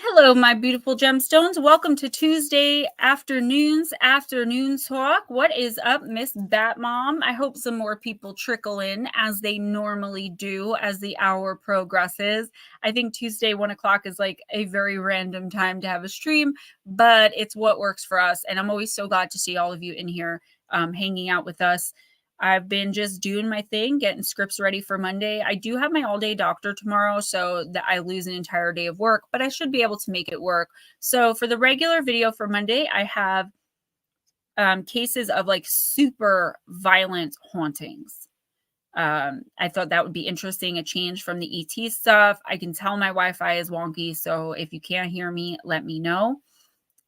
Hello, my beautiful gemstones. Welcome to Tuesday afternoon talk. What is up, Miss Batmom? I hope some more people trickle in as they normally do as the hour progresses. I think Tuesday 1 o'clock is like a very random time to have a stream, but it's what works for us. And I'm always so glad to see all of you in here hanging out with us. I've been just doing my thing, getting scripts ready for Monday. I do have my all-day doctor tomorrow, so that I lose an entire day of work, but I should be able to make it work. So for the regular video for Monday, I have cases of like super violent hauntings. I thought that would be interesting, a change from the ET stuff. I can tell my Wi-Fi is wonky, so if you can't hear me, let me know.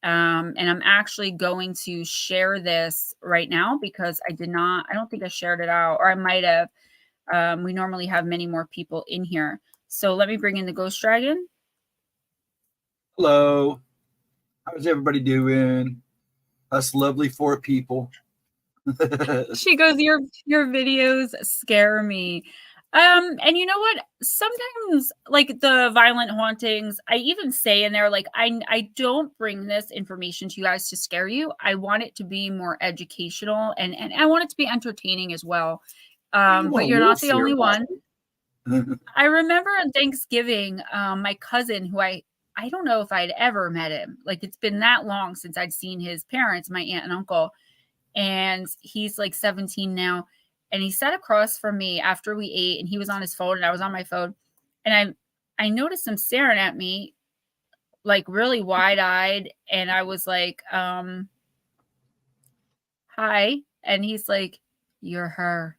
And I'm actually going to share this right now because I don't think I shared it out, or I might have. We normally have many more people in here. So let me bring in the Ghost Dragon. Hello. How's everybody doing? Us lovely 4 people. She goes, your videos scare me. And you know what? Sometimes, like the violent hauntings, I even say in there, like, I don't bring this information to you guys to scare you. I want it to be more educational and I want it to be entertaining as well. But you're not the only one. I remember on Thanksgiving, my cousin, who I don't know if I'd ever met him. Like, it's been that long since I'd seen his parents, my aunt and uncle. And he's like 17 now. And he sat across from me after we ate, and he was on his phone and I was on my phone. And I noticed him staring at me like really wide-eyed. And I was like, hi. And he's like, you're her.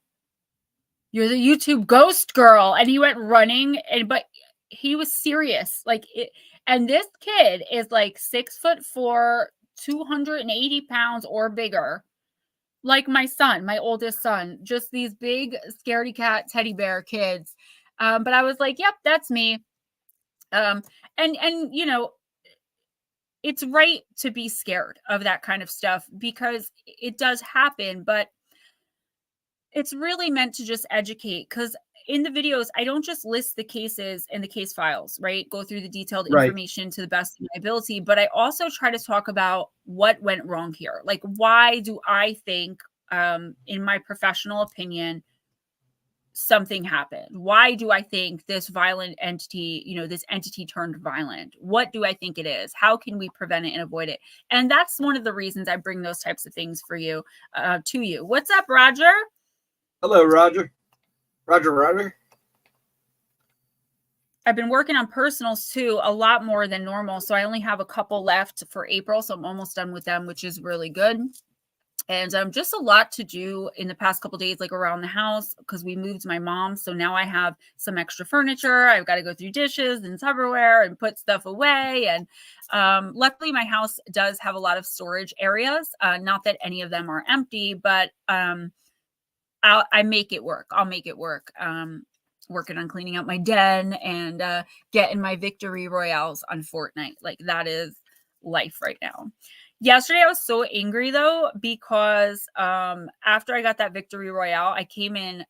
You're the YouTube ghost girl. And he went running, but he was serious. Like it, and this kid is like 6'4", 280 pounds or bigger. Like my son, my oldest son, just these big scaredy cat teddy bear kids. But I was like, yep, that's me. And you know, it's right to be scared of that kind of stuff because it does happen, but it's really meant to just educate, because in the videos, I don't just list the cases and the case files, right? Go through the detailed information to the best of my ability, but I also try to talk about what went wrong here. Like, why do I think, in my professional opinion, something happened? Why do I think this violent entity, this entity turned violent? What do I think it is? How can we prevent it and avoid it? And that's one of the reasons I bring those types of things for you, to you. What's up, Roger? Hello, Roger. Roger. I've been working on personals too, a lot more than normal. So I only have a couple left for April. So I'm almost done with them, which is really good. And just a lot to do in the past couple days, like around the house, because we moved my mom. So now I have some extra furniture. I've got to go through dishes and Tupperware and put stuff away. And luckily, my house does have a lot of storage areas. Not that any of them are empty, but I make it work. I'll make it work. Working on cleaning out my den and getting my victory royales on Fortnite. Like, that is life right now. Yesterday, I was so angry, though, because after I got that victory royale, I came in.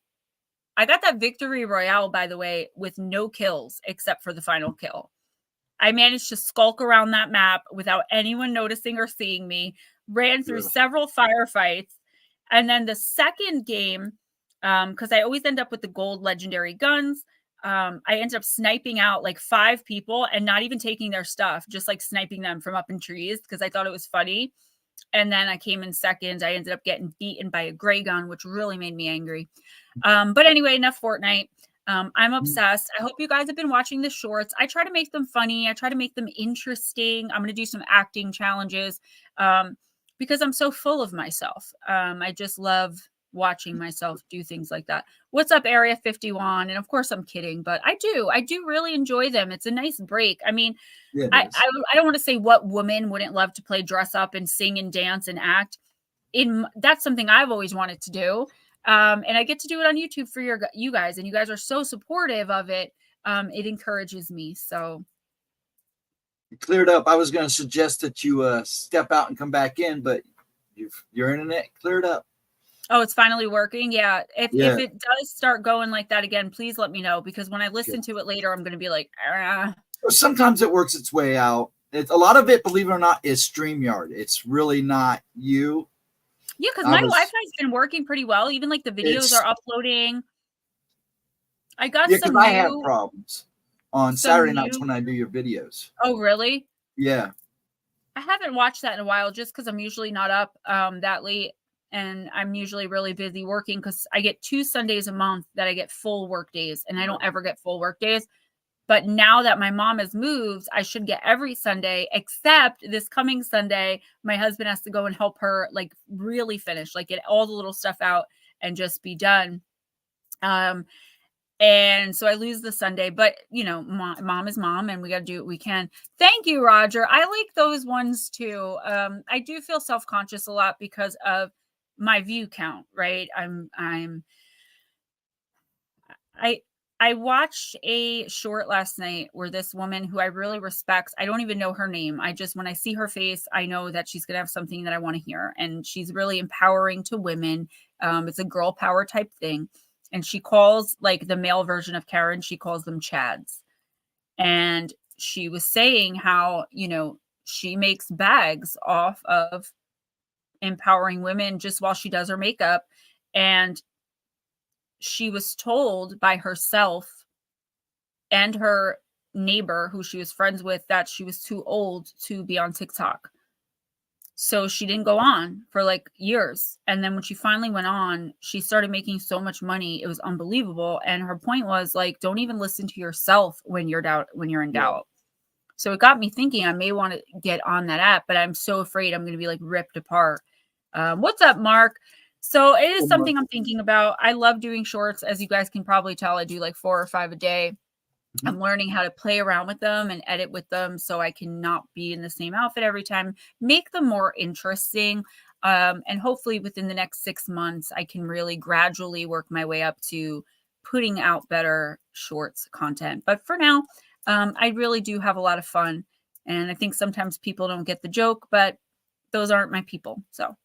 I got that victory royale, by the way, with no kills except for the final kill. I managed to skulk around that map without anyone noticing or seeing me, ran through several firefights. And then the second game, because I always end up with the gold legendary guns, I ended up sniping out like 5 people and not even taking their stuff, just like sniping them from up in trees because I thought it was funny. And then I came in second. I ended up getting beaten by a gray gun, which really made me angry. But anyway, enough Fortnite. I'm obsessed. I hope you guys have been watching the shorts. I try to make them funny. I try to make them interesting. I'm going to do some acting challenges because I'm so full of myself. I just love watching myself do things like that. What's up, Area 51? And of course, I'm kidding, but I do really enjoy them. It's a nice break. I mean, I don't want to say what woman wouldn't love to play dress up and sing and dance and act. That's something I've always wanted to do. And I get to do it on YouTube for you guys, and you guys are so supportive of it. It encourages me. So you cleared up. I was going to suggest that you step out and come back in, but your internet cleared up. Oh, it's finally working. Yeah. If it does start going like that again, please let me know, because when I listen to it later, I'm going to be like, Sometimes it works its way out. It's a lot of it, believe it or not, is StreamYard. It's really not you. Yeah, because my Wi-Fi's been working pretty well. Even like the videos are uploading. I got yeah, some because I have problems on Saturday nights when I do your videos. Oh, really? Yeah. I haven't watched that in a while just because I'm usually not up that late. And I'm usually really busy working because I get 2 Sundays a month that I get full work days, and I don't ever get full work days. But now that my mom has moved, I should get every Sunday, except this coming Sunday, my husband has to go and help her like really finish, like get all the little stuff out and just be done. And so I lose the Sunday, but you know, mom is mom and we got to do what we can. Thank you, Roger. I like those ones too. I do feel self-conscious a lot because of my view count, right? I watched a short last night where this woman who I really respect, I don't even know her name. When I see her face, I know that she's going to have something that I want to hear. And she's really empowering to women. It's a girl power type thing. And she calls like the male version of Karen, she calls them Chads. And she was saying how, you know, she makes bags off of empowering women just while she does her makeup. And she was told by herself and her neighbor who she was friends with that she was too old to be on TikTok. So she didn't go on for like years. And then when she finally went on, she started making so much money. It was unbelievable. And her point was like, don't even listen to yourself when you're in doubt. So it got me thinking I may want to get on that app, but I'm so afraid I'm going to be like ripped apart. What's up, Mark? So it is something I'm thinking about. I love doing shorts. As you guys can probably tell, I do like 4 or 5 a day. Mm-hmm. I'm learning how to play around with them and edit with them so I can not be in the same outfit every time, make them more interesting. And hopefully within the next 6 months, I can really gradually work my way up to putting out better shorts content. But for now, I really do have a lot of fun. And I think sometimes people don't get the joke, but those aren't my people. So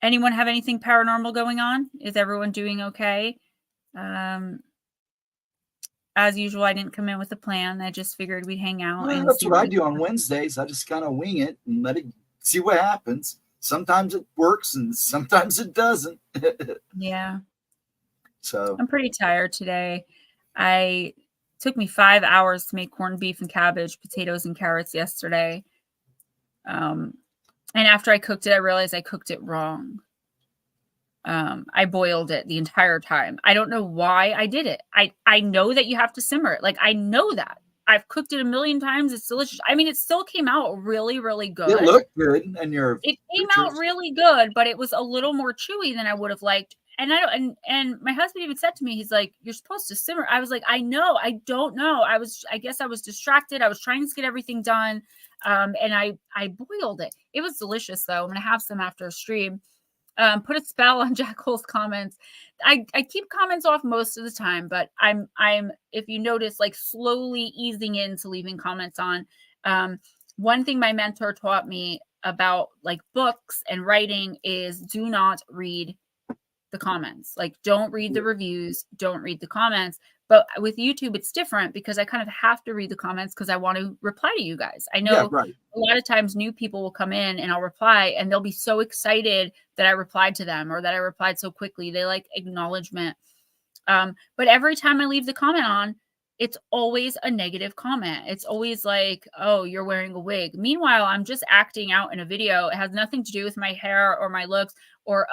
anyone have anything paranormal going on? Is everyone doing okay? As usual, I didn't come in with a plan. I just figured we'd hang out. Well, that's what I do on Wednesdays. I just kind of wing it and let it see what happens. Sometimes it works and sometimes it doesn't. Yeah. So I'm pretty tired today. It took me 5 hours to make corned beef and cabbage, potatoes and carrots yesterday. And after I cooked it, I realized I cooked it wrong. I boiled it the entire time. I don't know why I did it. I know that you have to simmer it. Like, I know that. I've cooked it a million times. It's delicious. I mean, it still came out really, really good. It looked good. And it came out really good, but it was a little more chewy than I would have liked. And and my husband even said to me, he's like, you're supposed to simmer. I was like, I know, I don't know. I guess I was distracted. I was trying to get everything done. And I boiled it. It was delicious though. I'm going to have some after a stream. Put a spell on Jack Hole's comments. I keep comments off most of the time, but I'm, if you notice, like slowly easing into leaving comments on. One thing my mentor taught me about like books and writing is do not read the comments. Like, don't read the reviews, don't read the comments. But with YouTube, it's different because I kind of have to read the comments because I want to reply to you guys. I know a lot of times new people will come in and I'll reply and they'll be so excited that I replied to them or that I replied so quickly. They like acknowledgement. But every time I leave the comment on, it's always a negative comment. It's always like, oh, you're wearing a wig. Meanwhile, I'm just acting out in a video. It has nothing to do with my hair or my looks or,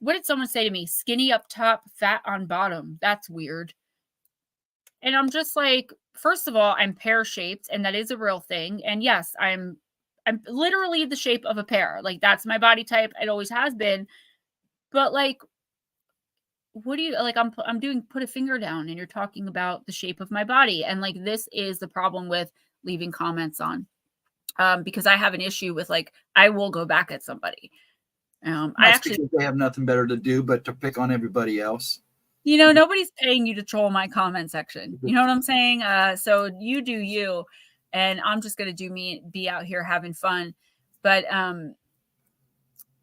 what did someone say to me? Skinny up top, fat on bottom. That's weird. And I'm just like, first of all, I'm pear-shaped, and that is a real thing. And yes, I'm literally the shape of a pear. Like, that's my body type. It always has been. But like, what do you like? I'm doing put a finger down, and you're talking about the shape of my body. And like, this is the problem with leaving comments on. Because I have an issue with like, I will go back at somebody. Because they have nothing better to do but to pick on everybody else. You know, nobody's paying you to troll my comment section. You know what I'm saying? So you do you, and I'm just gonna do me, be out here having fun. But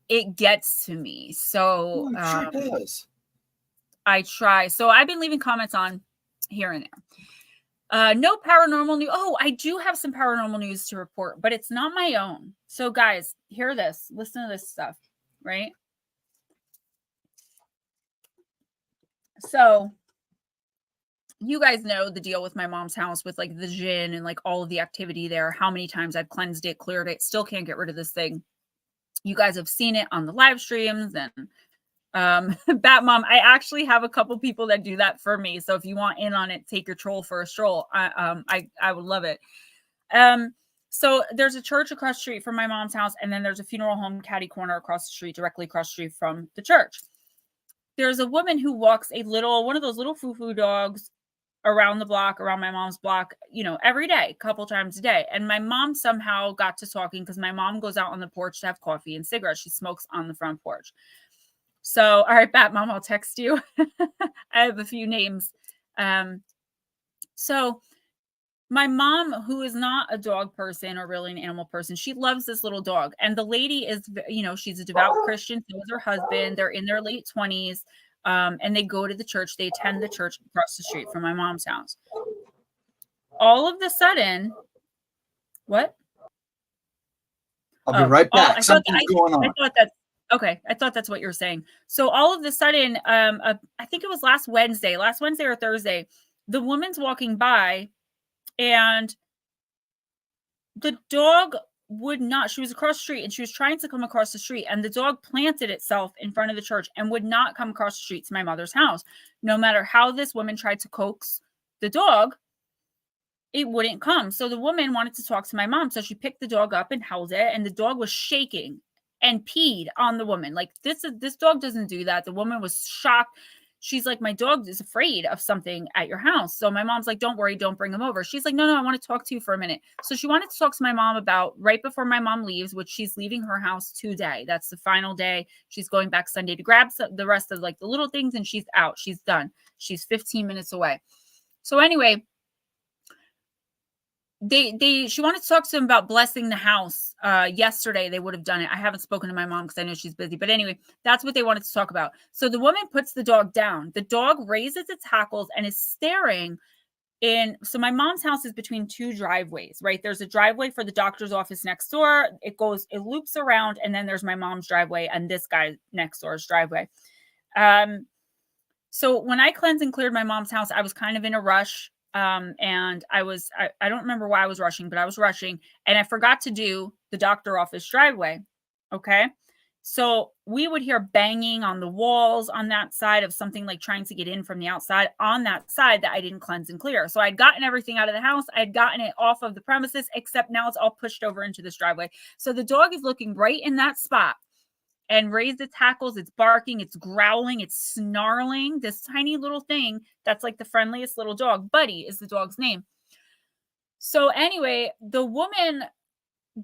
it gets to me. So it sure does. I try. So I've been leaving comments on here and there. No paranormal news. Oh, I do have some paranormal news to report, but it's not my own. So guys, hear this. Listen to this stuff, right? So you guys know the deal with my mom's house with like the djinn and like all of the activity there, how many times I've cleansed it, cleared it, still can't get rid of this thing. You guys have seen it on the live streams and Bat Mom, I actually have a couple people that do that for me. So if you want in on it, take your troll for a stroll. I would love it. So there's a church across the street from my mom's house, and then there's a funeral home catty corner across the street, directly across the street from the church. There's a woman who walks one of those little foo-foo dogs around the block, around my mom's block, every day, a couple times a day. And my mom somehow got to talking because my mom goes out on the porch to have coffee and cigarettes. She smokes on the front porch. So, all right, Bat Mom, I'll text you. I have a few names. So my mom, who is not a dog person or really an animal person, she loves this little dog. And the lady is, she's a devout Christian. So is her husband. They're in their late 20s. And they go to the church. They attend the church across the street from my mom's house. All of a sudden, what? I'll be right back. Something's going on. I thought that's what you were saying. So all of a sudden, I think it was last Wednesday or Thursday, the woman's walking by and the dog would not, she was across the street and she was trying to come across the street, and the dog planted itself in front of the church and would not come across the street to my mother's house. No matter how this woman tried to coax the dog, it wouldn't come. So the woman wanted to talk to my mom. So she picked the dog up and held it, and the dog was shaking and peed on the woman. Like this dog doesn't do that. The woman was shocked. She's like, my dog is afraid of something at your house. So my mom's like, don't worry, don't bring him over. She's like, no, I want to talk to you for a minute. So she wanted to talk to my mom about right before my mom leaves, which she's leaving her house today. That's the final day. She's going back Sunday to grab the rest of like the little things, and she's out. She's done. She's 15 minutes away. So anyway, she wanted to talk to him about blessing the house. Yesterday they would have done it. I haven't spoken to my mom because I know she's busy, but anyway, that's what they wanted to talk about. So the woman puts the dog down. The dog raises its hackles and is staring in. So my mom's house is between two driveways, right? There's a driveway for the doctor's office next door. It loops around, and then there's my mom's driveway and this guy next door's driveway. So when I cleansed and cleared my mom's house, I was kind of in a rush. And I don't remember why I was rushing, but I was rushing, and I forgot to do the doctor office driveway. Okay. So we would hear banging on the walls on that side of something like trying to get in from the outside on that side that I didn't cleanse and clear. So I'd gotten everything out of the house. I had gotten it off of the premises, except now it's all pushed over into this driveway. So the dog is looking right in that spot and raised its hackles. It's barking, it's growling, it's snarling. This tiny little thing that's like the friendliest little dog. Buddy is the dog's name. So anyway, the woman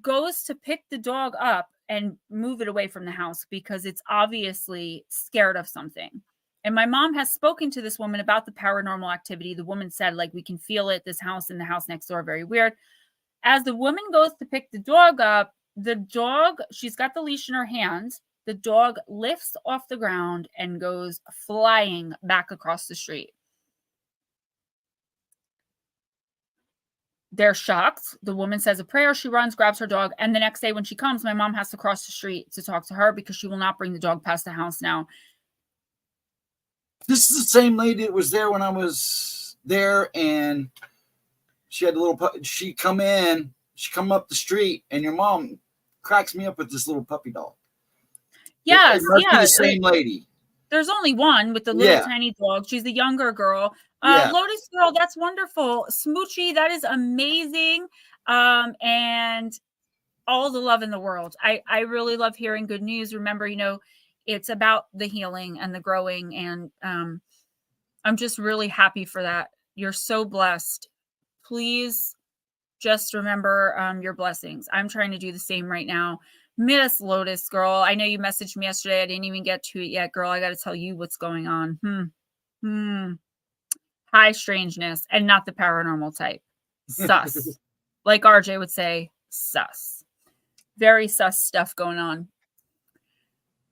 goes to pick the dog up and move it away from the house because it's obviously scared of something. And my mom has spoken to this woman about the paranormal activity. The woman said, like, we can feel it. This house and the house next door are very weird. As the woman goes to pick the dog up, the dog, she's got the leash in her hands. The dog lifts off the ground and goes flying back across the street. They're shocked. The woman says a prayer. She runs, grabs her dog. And the next day when she comes, my mom has to cross the street to talk to her because she will not bring the dog past the house now. This is the same lady that was there when I was there, and she had a little she come up the street, and your mom cracks me up with this little puppy dog. Yes, yeah. The same lady. There's only one with the little tiny dog. She's the younger girl. Lotus Girl, that's wonderful. Smoochie, that is amazing. And all the love in the world. I really love hearing good news. Remember, it's about the healing and the growing. And I'm just really happy for that. You're so blessed. Please just remember your blessings. I'm trying to do the same right now. Miss Lotus Girl, I know you messaged me yesterday. I didn't even get to it yet, girl. I got to tell you what's going on. High strangeness, and not the paranormal type. Sus. Like RJ would say, sus. Very sus stuff going on.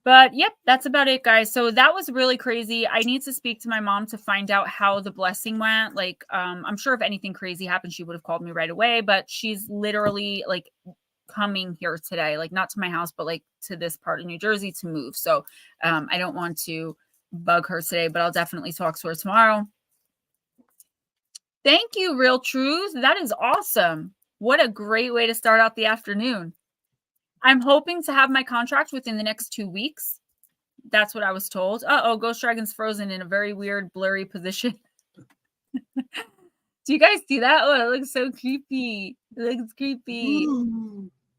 But yep, that's about it, guys. So that was really crazy. I need to speak to my mom to find out how the blessing went. Like, I'm sure if anything crazy happened, she would have called me right away. But she's literally like coming here today, like not to my house, but like to this part of New Jersey to move. So I don't want to bug her today, but I'll definitely talk to her tomorrow. Thank you, Real Truth. That is awesome. What a great way to start out the afternoon. I'm hoping to have my contract within the next 2 weeks. That's what I was told. Uh-oh, Ghost Dragon's frozen in a very weird, blurry position. Do you guys see that? Oh, it looks so creepy. It looks creepy.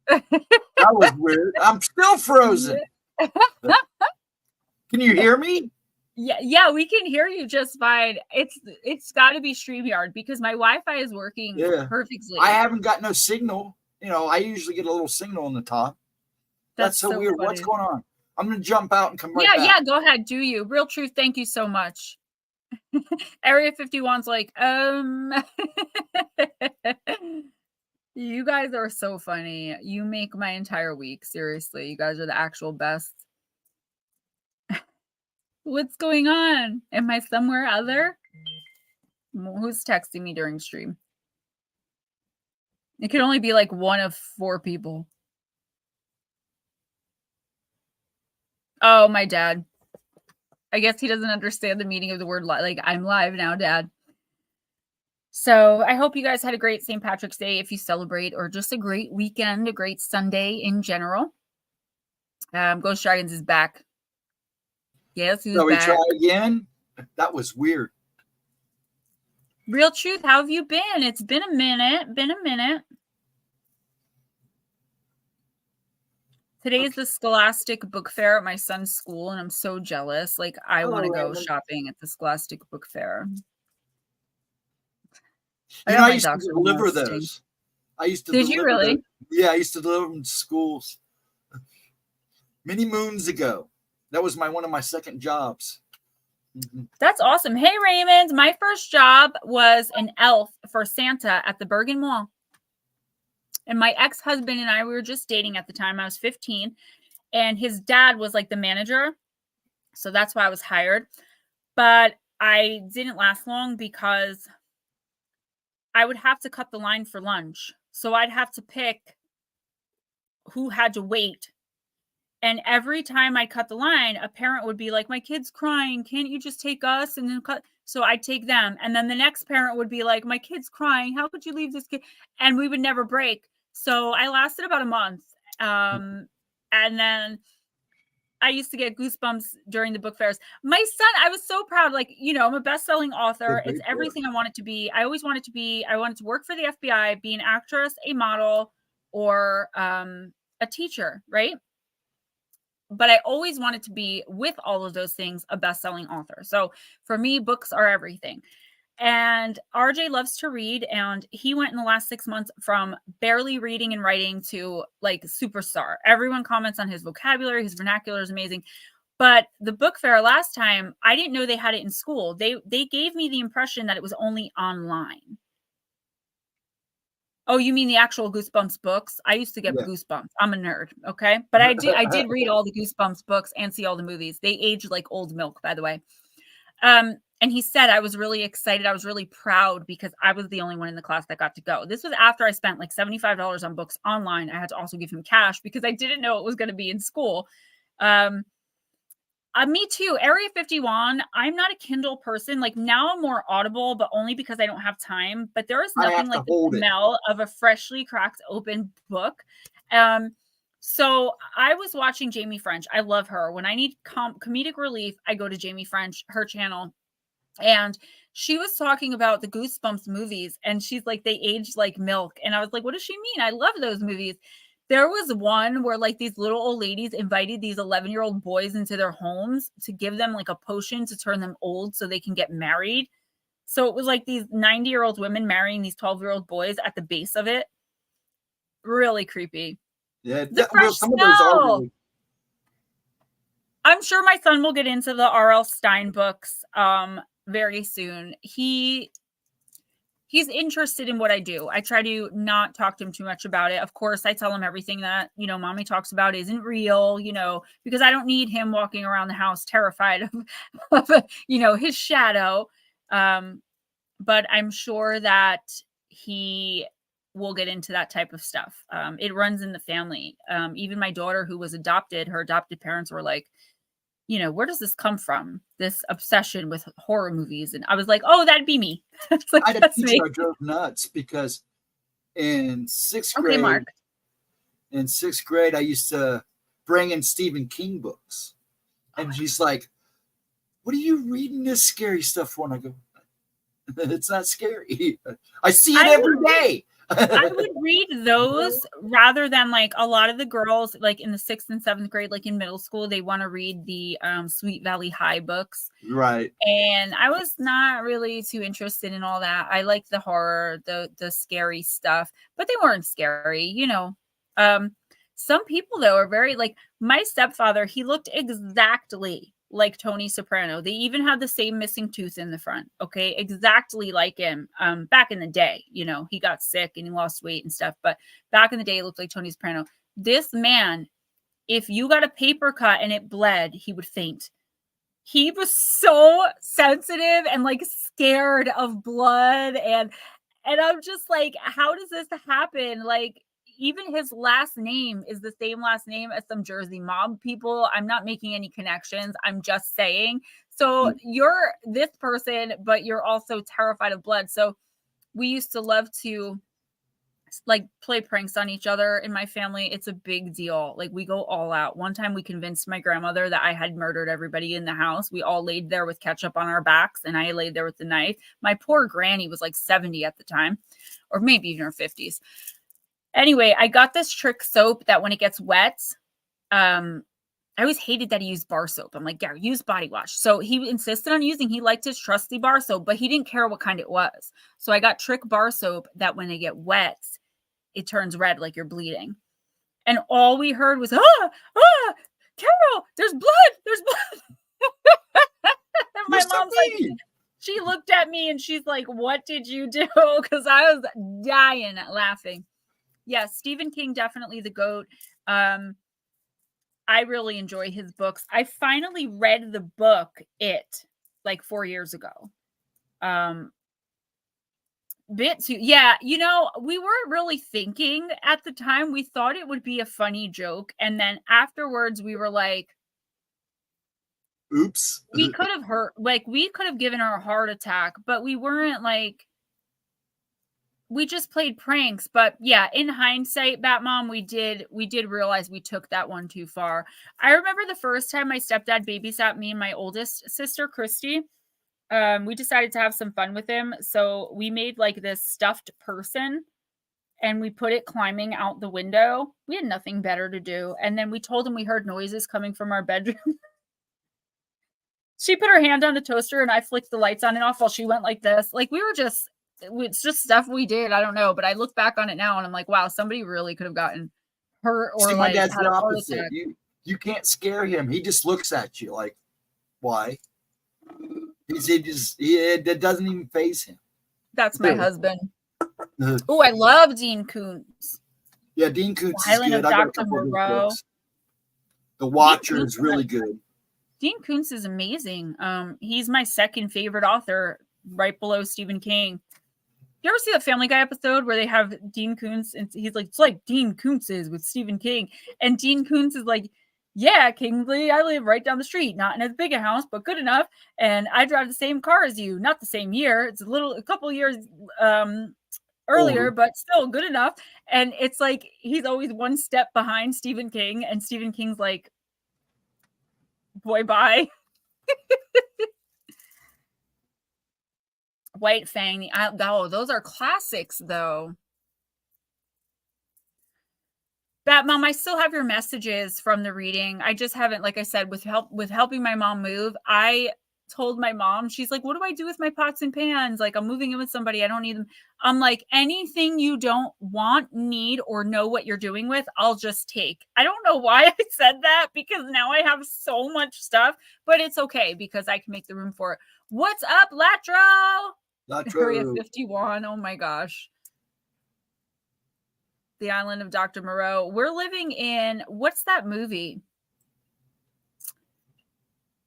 That was weird. I'm still frozen. Can you hear me? Yeah, we can hear you just fine. It's got to be StreamYard because my Wi-Fi is working perfectly. I haven't got no signal. You know, I usually get a little signal on the top. That's so weird. Funny. What's going on? I'm going to jump out and come right back. Yeah, go ahead. Do you. Real Truth, thank you so much. Area 51's like, you guys are so funny. You make my entire week. Seriously, you guys are the actual best. What's going on? Am I somewhere other? Who's texting me during stream? It could only be like one of 4 people. Oh, my dad. I guess he doesn't understand the meaning of the word like I'm live now, Dad. So I hope you guys had a great St. Patrick's Day if you celebrate, or just a great weekend, a great Sunday in general. Ghost Dragons is back. Yes, he's back. We try again? That was weird. Real Truth, how have you been? It's been a minute. Today's the Scholastic Book Fair at my son's school, and I'm so jealous. Like, I want to go shopping at the Scholastic Book Fair. I used to deliver those. Did you really? Yeah, I used to deliver them to schools many moons ago. That was one of my second jobs. That's awesome. Hey, Raymond. My first job was an elf for Santa at the Bergen Mall. And my ex-husband and I, we were just dating at the time. I was 15. And his dad was like the manager. So that's why I was hired. But I didn't last long because I would have to cut the line for lunch. So I'd have to pick who had to wait. And every time I cut the line, a parent would be like, my kid's crying. Can't you just take us? And then cut. So I'd take them. And then the next parent would be like, my kid's crying. How could you leave this kid? And we would never break. So I lasted about a month. And then I used to get goosebumps during the book fairs. My son, I was so proud. Like, I'm a best-selling author. It's everything I wanted to be. I always wanted to be. I wanted to work for the FBI, be an actress, a model, or a teacher, right? But I always wanted to be, with all of those things, a best-selling author. So for me, books are everything. And RJ loves to read, and he went in the last 6 months from barely reading and writing to like superstar. Everyone comments on his vocabulary. His vernacular is amazing. But the book fair last time, I didn't know they had it in school. They gave me the impression that it was only online. Oh, you mean the actual Goosebumps books? I used to get Goosebumps. I'm a nerd, okay? But I did read all the Goosebumps books and see all the movies. They age like old milk, by the way. And he said, I was really excited. I was really proud because I was the only one in the class that got to go. This was after I spent like $75 on books online. I had to also give him cash because I didn't know it was going to be in school. Me too. Area 51. I'm not a Kindle person. Like now I'm more Audible, but only because I don't have time. But there is nothing like the smell of a freshly cracked open book. So I was watching Jamie French. I love her. When I need comedic relief, I go to Jamie French, her channel. And she was talking about the Goosebumps movies. And she's like, they aged like milk. And I was like, what does she mean? I love those movies. There was one where like these little old ladies invited these 11-year-old boys into their homes to give them like a potion to turn them old so they can get married. So it was like these 90-year-old women marrying these 12-year-old boys at the base of it. Really creepy. Yeah, some of those are really... I'm sure my son will get into the R.L. Stein books very soon. He he's interested in what I do. I try to not talk to him too much about it. Of course, I tell him everything that, mommy talks about isn't real, because I don't need him walking around the house terrified of his shadow. But I'm sure that he will get into that type of stuff. It runs in the family. Even my daughter, who was adopted, her adopted parents were like, where does this come from? This obsession with horror movies. And I was like, oh, that'd be me. It's like, I had a that's teacher me. I drove nuts because in sixth Okay, Mark. I used to bring in Stephen King books. And she's like, what are you reading this scary stuff for? And I go, it's not scary. I see it every day. I would read those rather than like a lot of the girls like in the 6th and 7th grade, like in middle school, they want to read the Sweet Valley High books. Right. And I was not really too interested in all that. I like the horror, the scary stuff, but they weren't scary, Some people though are very like my stepfather, he looked exactly like Tony Soprano. They even had the same missing tooth in the front. Okay. Exactly like him. Back in the day, he got sick and he lost weight and stuff, but back in the day, it looked like Tony Soprano. This man, if you got a paper cut and it bled, he would faint. He was so sensitive and like scared of blood. And I'm just like, how does this happen? Like, even his last name is the same last name as some Jersey mob people. I'm not making any connections. I'm just saying. So you're this person, but you're also terrified of blood. So we used to love to like play pranks on each other in my family. It's a big deal. Like we go all out. One time we convinced my grandmother that I had murdered everybody in the house. We all laid there with ketchup on our backs and I laid there with the knife. My poor granny was like 70 at the time, or maybe even her 50s. Anyway, I got this Trick soap that when it gets wet, I always hated that he used bar soap. I'm like, Gary, use body wash. So he insisted on he liked his trusty bar soap, but he didn't care what kind it was. So I got Trick bar soap that when they get wet, it turns red like you're bleeding. And all we heard was, Carol, there's blood. And my mom's like, she looked at me and she's like, what did you do? Because I was dying laughing. Yes, Stephen King, definitely the GOAT. I really enjoy his books. I finally read the book, It, like 4 years ago. Yeah, we weren't really thinking at the time. We thought it would be a funny joke. And then afterwards we were like, oops. We could have given her a heart attack, but we weren't like, we just played pranks. But yeah, in hindsight, Batmom, we did realize we took that one too far. I remember the first time my stepdad babysat me and my oldest sister, Christy. We decided to have some fun with him. So we made like this stuffed person and we put it climbing out the window. We had nothing better to do. And then we told him we heard noises coming from our bedroom. She put her hand on the toaster and I flicked the lights on and off while she went like this. Like it's just stuff we did. I don't know. But I look back on it now and I'm like, wow, somebody really could have gotten hurt or see, like my dad's had the a heart opposite. attack. You can't scare him. He just looks at you like, why? That doesn't even faze him. That's my husband. Oh, I love Dean Koontz. Yeah, Dean Koontz Island is good. of I got a Dr. couple of his Moreau. books. The Watcher is really good. Dean Koontz is amazing. He's my second favorite author, right below Stephen King. You ever see that Family Guy episode where they have Dean Koontz and he's like, it's like Dean Koontz is with Stephen King, and Dean Koontz is like, yeah, Kingsley, I live right down the street, not in as big a house, but good enough. And I drive the same car as you, not the same year. It's a couple years earlier, but still good enough. And it's like, he's always one step behind Stephen King. And Stephen King's like, boy, bye. White Fang. Those are classics though. Batmom, I still have your messages from the reading. I just haven't, like I said, with helping my mom move, I told my mom, she's like, what do I do with my pots and pans? Like, I'm moving in with somebody. I don't need them. I'm like, anything you don't want, need, or know what you're doing with, I'll just take. I don't know why I said that because now I have so much stuff, but it's okay because I can make the room for it. What's up, Latro? Area Latro. 51. Oh my gosh. The Island of Dr. Moreau. We're living in, what's that movie?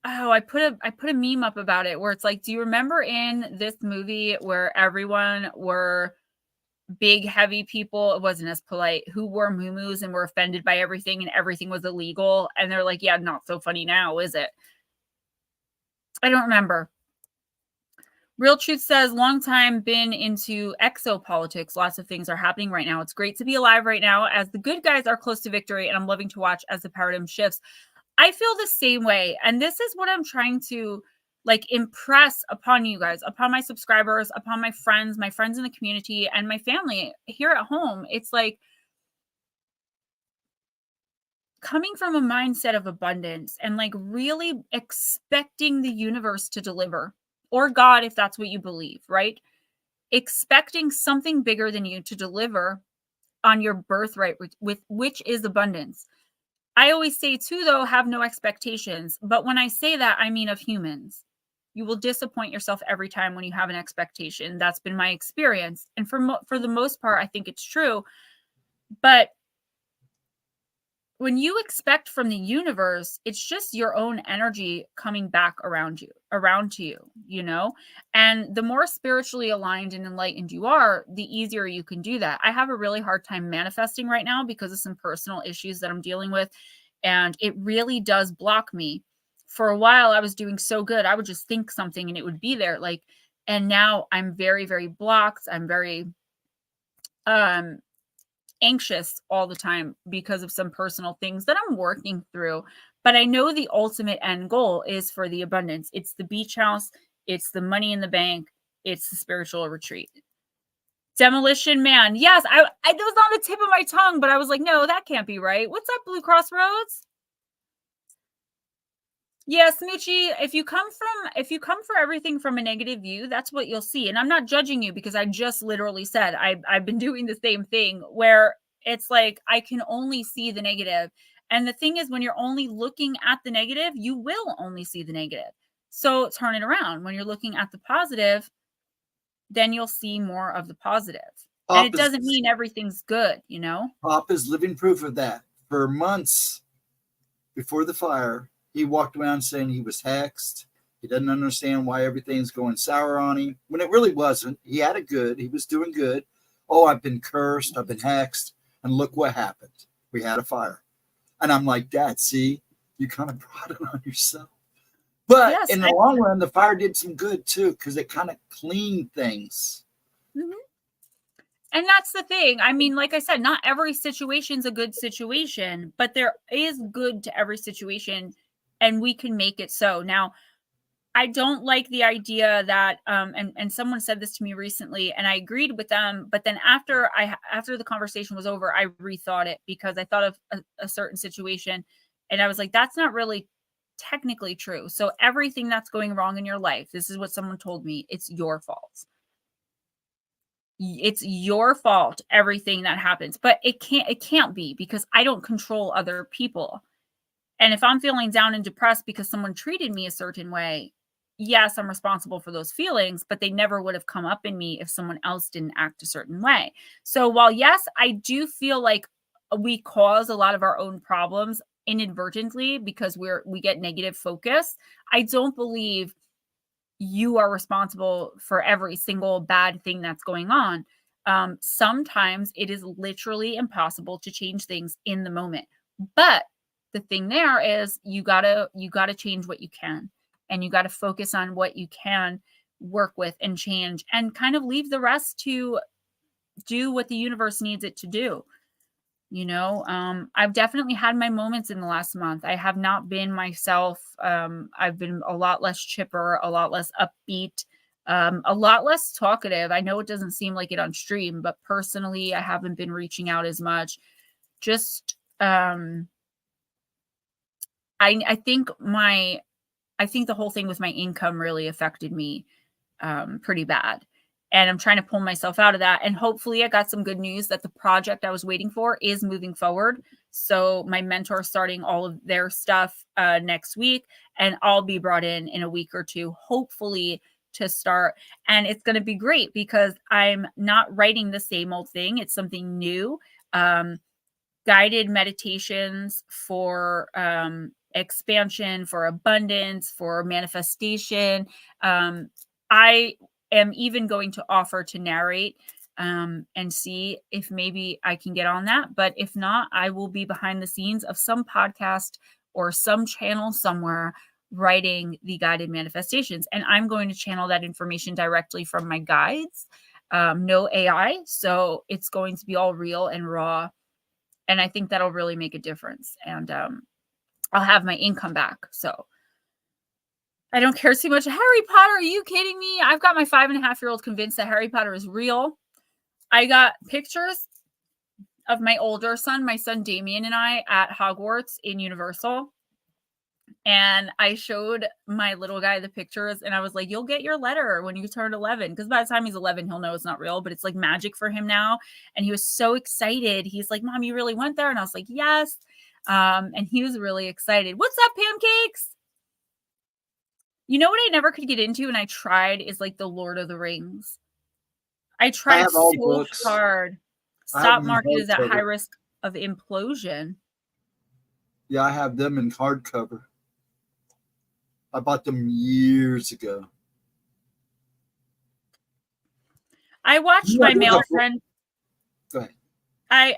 Oh, I put a meme up about it where it's like, do you remember in this movie where everyone were big, heavy people? It wasn't as polite, who wore muumuus and were offended by everything and everything was illegal. And they're like, yeah, not so funny now, is it? I don't remember. Real Truth says, long time been into exopolitics. Lots of things are happening right now. It's great to be alive right now as the good guys are close to victory, and I'm loving to watch as the paradigm shifts. I feel the same way. And this is what I'm trying to like impress upon you guys, upon my subscribers, upon my friends in the community, and my family here at home. It's like coming from a mindset of abundance and like really expecting the universe to deliver, or God, if that's what you believe, right? Expecting something bigger than you to deliver on your birthright, with which is abundance. I always say too, though, have no expectations. But when I say that, I mean of humans. You will disappoint yourself every time when you have an expectation. That's been my experience. And for the most part, I think it's true. But when you expect from the universe, it's just your own energy coming back around to you, you know? And the more spiritually aligned and enlightened you are, the easier you can do that. I have a really hard time manifesting right now because of some personal issues that I'm dealing with. And it really does block me. For a while, I was doing so good. I would just think something and it would be there. Like, and now I'm very, very blocked. I'm very, anxious all the time because of some personal things that I'm working through. But I know the ultimate end goal is for the abundance. It's the beach house, it's the money in the bank, it's the spiritual retreat. Demolition Man. Yes, I that was on the tip of my tongue, but I was like, no, that can't be right. What's up, Blue Cross Roads? Yeah, Smoochie, if you come for everything from a negative view, that's what you'll see. And I'm not judging you because I just literally said I've been doing the same thing where it's like I can only see the negative. And the thing is, when you're only looking at the negative, you will only see the negative. So turn it around. When you're looking at the positive, then you'll see more of the positive. And it doesn't mean everything's good, you know? Pop is living proof of that. For months before the fire, he walked around saying he was hexed. He doesn't understand why everything's going sour on him, when it really wasn't. He had it good. He was doing good. Oh, I've been cursed. I've been hexed. And look what happened. We had a fire. And I'm like, Dad, see, you kind of brought it on yourself. But yes, in the long run, the fire did some good too, because it kind of cleaned things. Mm-hmm. And that's the thing. I mean, like I said, not every situation's a good situation, but there is good to every situation, and we can make it so. Now, I don't like the idea that, and someone said this to me recently, and I agreed with them. But then after the conversation was over, I rethought it because I thought of a certain situation, and I was like, that's not really technically true. So everything that's going wrong in your life, this is what someone told me, it's your fault. It's your fault, everything that happens. But it can't be, because I don't control other people. And if I'm feeling down and depressed because someone treated me a certain way, yes, I'm responsible for those feelings, but they never would have come up in me if someone else didn't act a certain way. So while, yes, I do feel like we cause a lot of our own problems inadvertently because we get negative focus, I don't believe you are responsible for every single bad thing that's going on. Sometimes it is literally impossible to change things in the moment. But the thing there is you gotta change what you can, and you gotta focus on what you can work with and change, and kind of leave the rest to do what the universe needs it to do. You know, I've definitely had my moments in the last month. I have not been myself. I've been a lot less chipper, a lot less upbeat, a lot less talkative. I know it doesn't seem like it on stream, but personally, I haven't been reaching out as much. Just, I think the whole thing with my income really affected me pretty bad. And I'm trying to pull myself out of that. And hopefully I got some good news that the project I was waiting for is moving forward. So my mentor is starting all of their stuff next week, and I'll be brought in a week or two, hopefully, to start. And it's going to be great because I'm not writing the same old thing. It's something new. Guided meditations for expansion, for abundance, for manifestation. I am even going to offer to narrate and see if maybe I can get on that. But if not, I will be behind the scenes of some podcast or some channel somewhere writing the guided manifestations. And I'm going to channel that information directly from my guides. No AI. So it's going to be all real and raw. And I think that'll really make a difference. And I'll have my income back. So I don't care too much. Harry Potter, are you kidding me? I've got my 5.5-year-old convinced that Harry Potter is real. I got pictures of my older son, my son Damien, and I at Hogwarts in Universal. And I showed my little guy the pictures and I was like, you'll get your letter when you turn 11. Because by the time he's 11, he'll know it's not real, but it's like magic for him now. And he was so excited. He's like, Mom, you really went there? And I was like, yes. And he was really excited. What's up, pancakes? You know what I never could get into and I tried is like the Lord of the Rings. I tried so hard. Stock market is at high risk of implosion. Yeah, I have them in hardcover. I bought them years ago. I watched my male friend. Go ahead.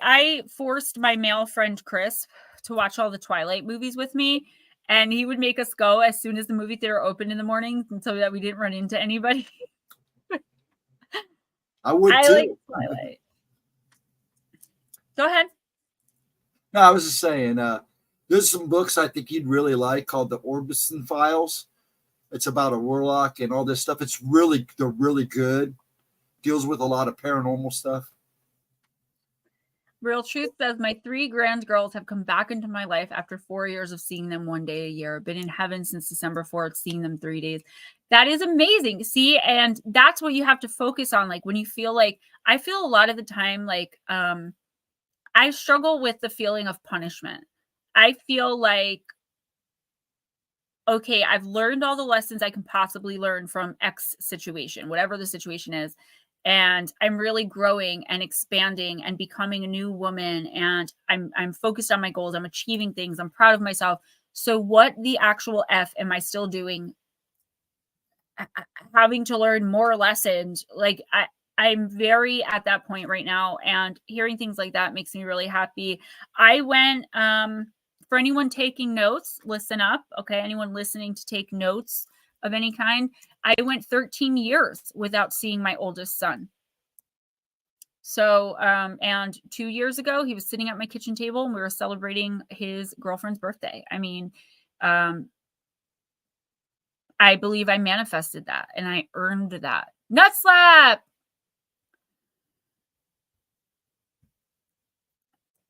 I forced my male friend Chris to watch all the Twilight movies with me, and he would make us go as soon as the movie theater opened in the morning, so that we didn't run into anybody. I would too. Like Twilight. Go ahead. No, I was just saying. There's some books I think you'd really like called the Orbison Files. It's about a warlock and all this stuff. They're really good. Deals with a lot of paranormal stuff. Real Truth says, my 3 grand girls have come back into my life after 4 years of seeing them 1 day a year. I've been in heaven since December 4th, seeing them 3 days. That is amazing. See, and that's what you have to focus on. Like when you feel like, I feel a lot of the time, like I struggle with the feeling of punishment. I feel like, okay, I've learned all the lessons I can possibly learn from X situation, whatever the situation is. And I'm really growing and expanding and becoming a new woman. And I'm focused on my goals. I'm achieving things. I'm proud of myself. So what the actual F am I still doing? Having to learn more lessons. Like I'm very at that point right now. And hearing things like that makes me really happy. I went, for anyone taking notes, listen up. Okay. Anyone listening to take notes of any kind. I went 13 years without seeing my oldest son. So, and 2 years ago, he was sitting at my kitchen table and we were celebrating his girlfriend's birthday. I mean, I believe I manifested that and I earned that. Nut slap!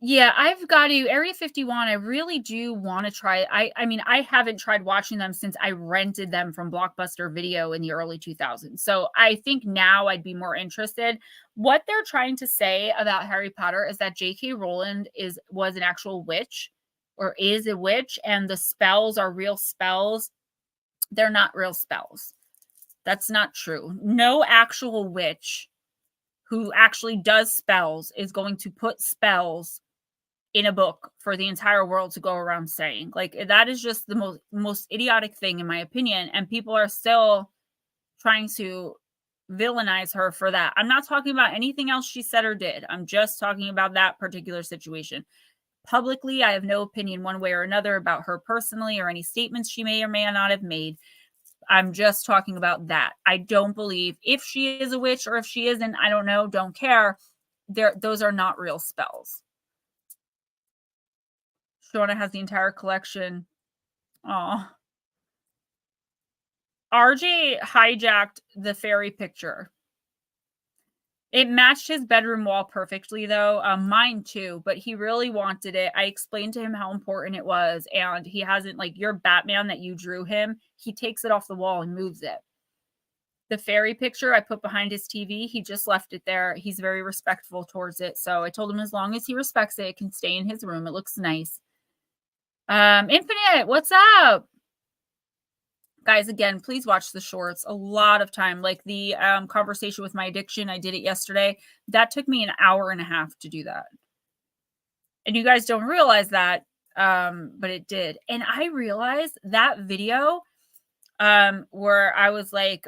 Yeah, I've got to Area 51. I really do want to try. I mean, I haven't tried watching them since I rented them from Blockbuster Video in the early 2000s. So I think now I'd be more interested. What they're trying to say about Harry Potter is that J.K. Rowling was an actual witch or is a witch, and the spells are real spells. They're not real spells. That's not true. No actual witch who actually does spells is going to put spells in a book for the entire world to go around saying. Like, that is just the most idiotic thing in my opinion, and people are still trying to villainize her for that. I'm not talking about anything else she said or did. I'm just talking about that particular situation. Publicly, I have no opinion one way or another about her personally or any statements she may or may not have made. I'm just talking about that. I don't believe, if she is a witch or if she isn't, I don't know, don't care. Those are not real spells. Shauna has the entire collection. Oh. RJ hijacked the fairy picture. It matched his bedroom wall perfectly, though. Mine too, but he really wanted it. I explained to him how important it was, and he hasn't, like, your Batman that you drew him, he takes it off the wall and moves it. The fairy picture I put behind his TV, he just left it there. He's very respectful towards it. So I told him as long as he respects it, it can stay in his room. It looks nice. Infinite, what's up? Guys, again, please watch the shorts. A lot of time, like the conversation with my addiction. I did it yesterday. That took me an hour and a half to do that. And you guys don't realize that, but it did. And I realized that video where I was like,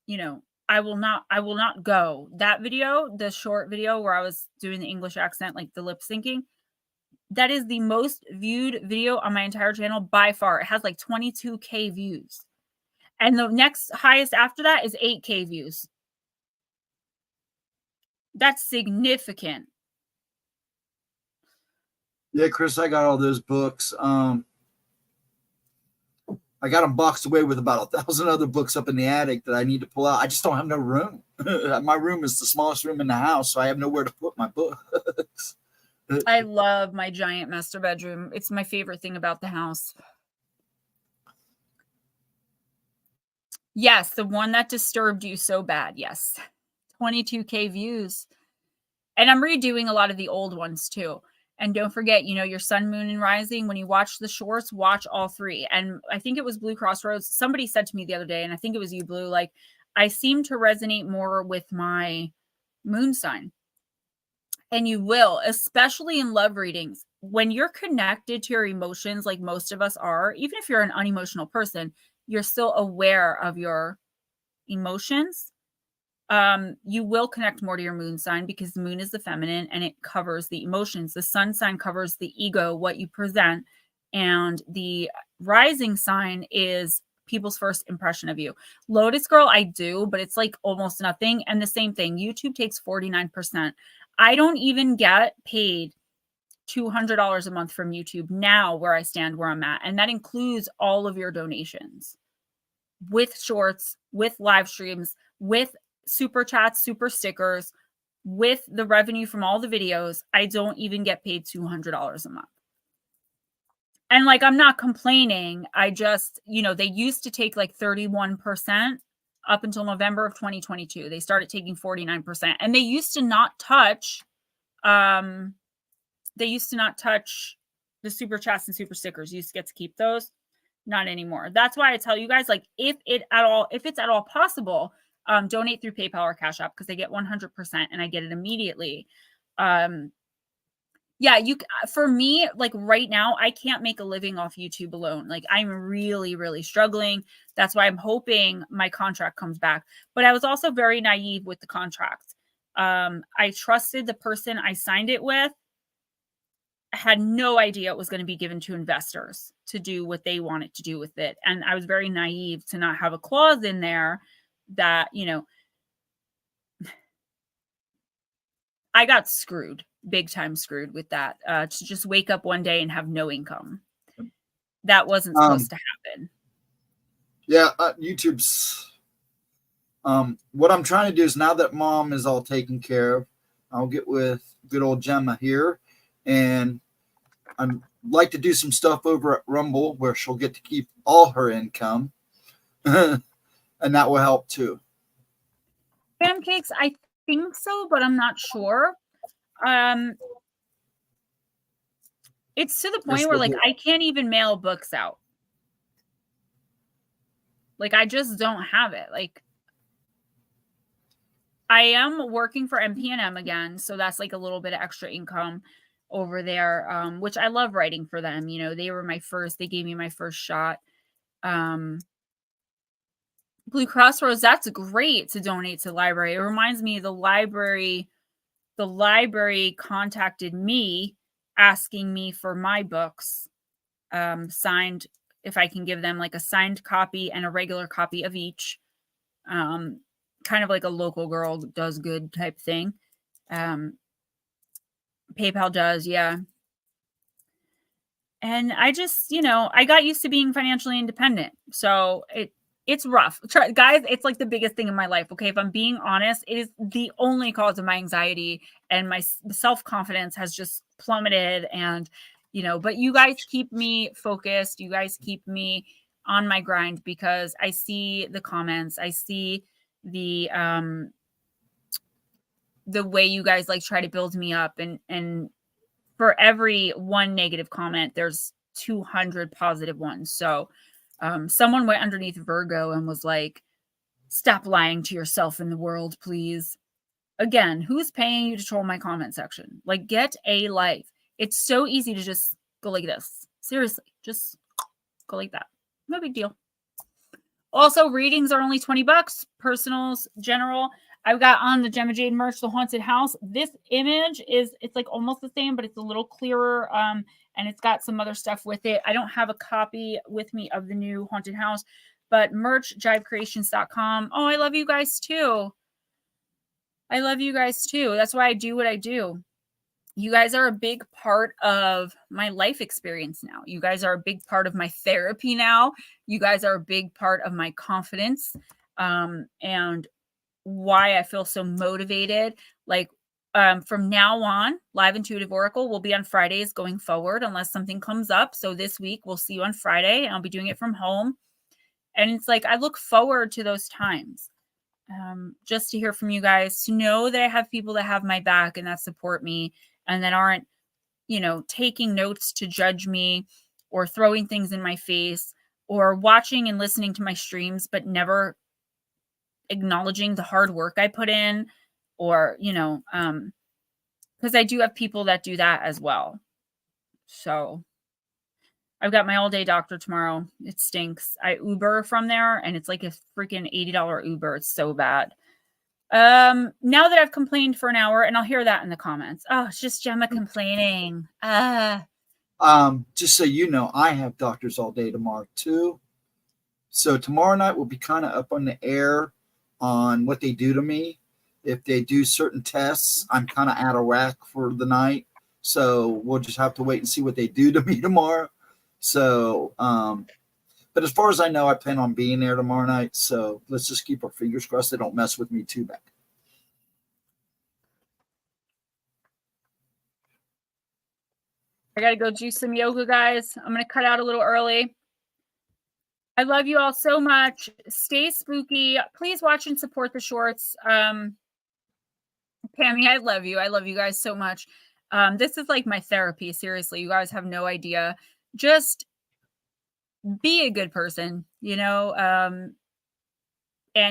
you know, I will not go. That video, the short video where I was doing the English accent, like the lip syncing, that is the most viewed video on my entire channel by far. It has like 22K views. And the next highest after that is 8K views. That's significant. Yeah, Chris, I got all those books. I got them boxed away with about 1,000 other books up in the attic that I need to pull out. I just don't have no room. My room is the smallest room in the house, so I have nowhere to put my books. I love my giant master bedroom. It's my favorite thing about the house. Yes, the one that disturbed you so bad. Yes. 22K views. And I'm redoing a lot of the old ones too. And don't forget, you know, your sun, moon, and rising. When you watch the shorts, watch all three. And I think it was Blue Crossroads. Somebody said to me the other day, and I think it was you, Blue, like, I seem to resonate more with my moon sign. And you will, especially in love readings. When you're connected to your emotions, like most of us are, even if you're an unemotional person, you're still aware of your emotions. You will connect more to your moon sign because the moon is the feminine and it covers the emotions. The sun sign covers the ego, what you present, and the rising sign is people's first impression of you. Lotus Girl, I do, but it's like almost nothing. And the same thing, YouTube takes 49%. I don't even get paid $200 a month from YouTube now where I stand, where I'm at. And that includes all of your donations with shorts, with live streams, with super chats, super stickers, with the revenue from all the videos. I don't even get paid $200 a month. And like, I'm not complaining. I just, you know, they used to take like 31% up until November of 2022. They started taking 49%. And they used to not touch, the super chats and super stickers. You used to get to keep those. Not anymore. That's why I tell you guys, like, if it's at all possible, donate through PayPal or Cash App because they get 100% and I get it immediately. Yeah, for me, like right now, I can't make a living off YouTube alone. Like I'm really, really struggling. That's why I'm hoping my contract comes back. But I was also very naive with the contract. I trusted the person I signed it with. I had no idea it was going to be given to investors to do what they wanted to do with it. And I was very naive to not have a clause in there that, you know, I got screwed, big time screwed with that, to just wake up one day and have no income. That wasn't supposed to happen. Yeah, YouTube's, what I'm trying to do is now that mom is all taken care of, I'll get with good old Gemma here, and I'd like to do some stuff over at Rumble where she'll get to keep all her income, and that will help too. Pancakes, I think so, but I'm not sure. It's to the point where like I can't even mail books out. Like I just don't have it. Like I am working for MP&M again, so that's like a little bit of extra income over there, which I love writing for them. You know, they gave me my first shot. Blue Crossroads, that's great to donate to the library. It reminds me the library contacted me asking me for my books signed, if I can give them like a signed copy and a regular copy of each. Kind of like a local girl does good type thing. PayPal does, yeah. And I just, you know, I got used to being financially independent. So it's rough. Guys, it's like the biggest thing in my life. Okay. If I'm being honest, it is the only cause of my anxiety, and my self-confidence has just plummeted. And, you know, but you guys keep me focused. You guys keep me on my grind because I see the comments. I see the way you guys like try to build me up, and for every one negative comment, there's 200 positive ones. So Someone went underneath Virgo and was like, stop lying to yourself in the world, please. Again, who's paying you to troll my comment section? Like, get a life. It's so easy to just go like this. Seriously, just go like that. No big deal. Also, readings are only $20. Personals, general. I've got on the Gemma Jade merch, the haunted house. This image it's like almost the same, but it's a little clearer. And it's got some other stuff with it. I don't have a copy with me of the new haunted house, but merch, jivecreations.com. Oh, I love you guys too. I love you guys too. That's why I do what I do. You guys are a big part of my life experience now. You guys are a big part of my therapy now. You guys are a big part of my confidence, and why I feel so motivated. Like, from now on, Live Intuitive Oracle will be on Fridays going forward, unless something comes up. So this week we'll see you on Friday, and I'll be doing it from home. And it's like, I look forward to those times. Just to hear from you guys, to know that I have people that have my back and that support me and that aren't, taking notes to judge me or throwing things in my face or watching and listening to my streams, but never acknowledging the hard work I put in, or, because I do have people that do that as well. So I've got my all-day doctor tomorrow. It stinks. I Uber from there, and it's like a freaking $80 Uber. It's so bad. Now that I've complained for an hour, and I'll hear that in the comments. Oh, it's just Gemma complaining. Just so you know, I have doctors all day tomorrow too. So tomorrow night we'll be kind of up on the air on what they do to me. If they do certain tests, I'm kind of out of whack for the night. So we'll just have to wait and see what they do to me tomorrow. So, but as far as I know, I plan on being there tomorrow night. So let's just keep our fingers crossed they don't mess with me too bad. I got to go do some yoga, guys. I'm going to cut out a little early. I love you all so much. Stay spooky. Please watch and support the shorts. Pammy, I love you. I love you guys so much. This is like my therapy. Seriously, you guys have no idea. Just be a good person, and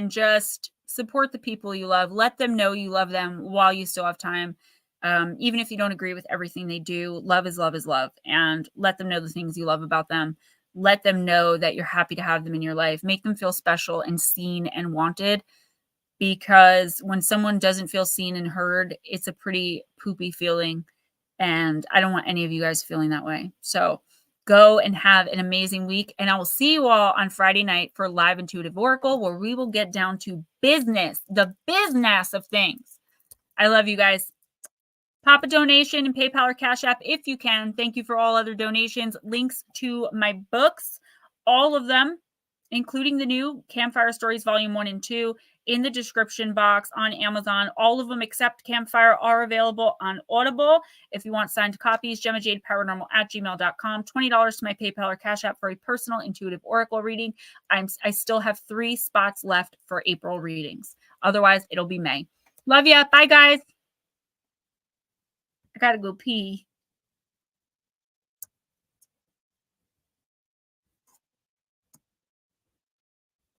just support the people you love. Let them know you love them while you still have time. Even if you don't agree with everything they do, love is love is love. And let them know the things you love about them. Let them know that you're happy to have them in your life. Make them feel special and seen and wanted. Because when someone doesn't feel seen and heard, it's a pretty poopy feeling. And I don't want any of you guys feeling that way. So go and have an amazing week. And I will see you all on Friday night for Live Intuitive Oracle, where we will get down to business, the business of things. I love you guys. Pop a donation in PayPal or Cash App if you can. Thank you for all other donations. Links to my books, all of them, including the new Campfire Stories Volume 1 and 2, in the description box on Amazon. All of them except Campfire are available on Audible. If you want signed copies, GemmaJadeParanormal@gmail.com. $20 to my PayPal or Cash App for a personal intuitive oracle reading. I still have 3 spots left for April readings. Otherwise, it'll be May. Love ya. Bye, guys. I gotta go pee.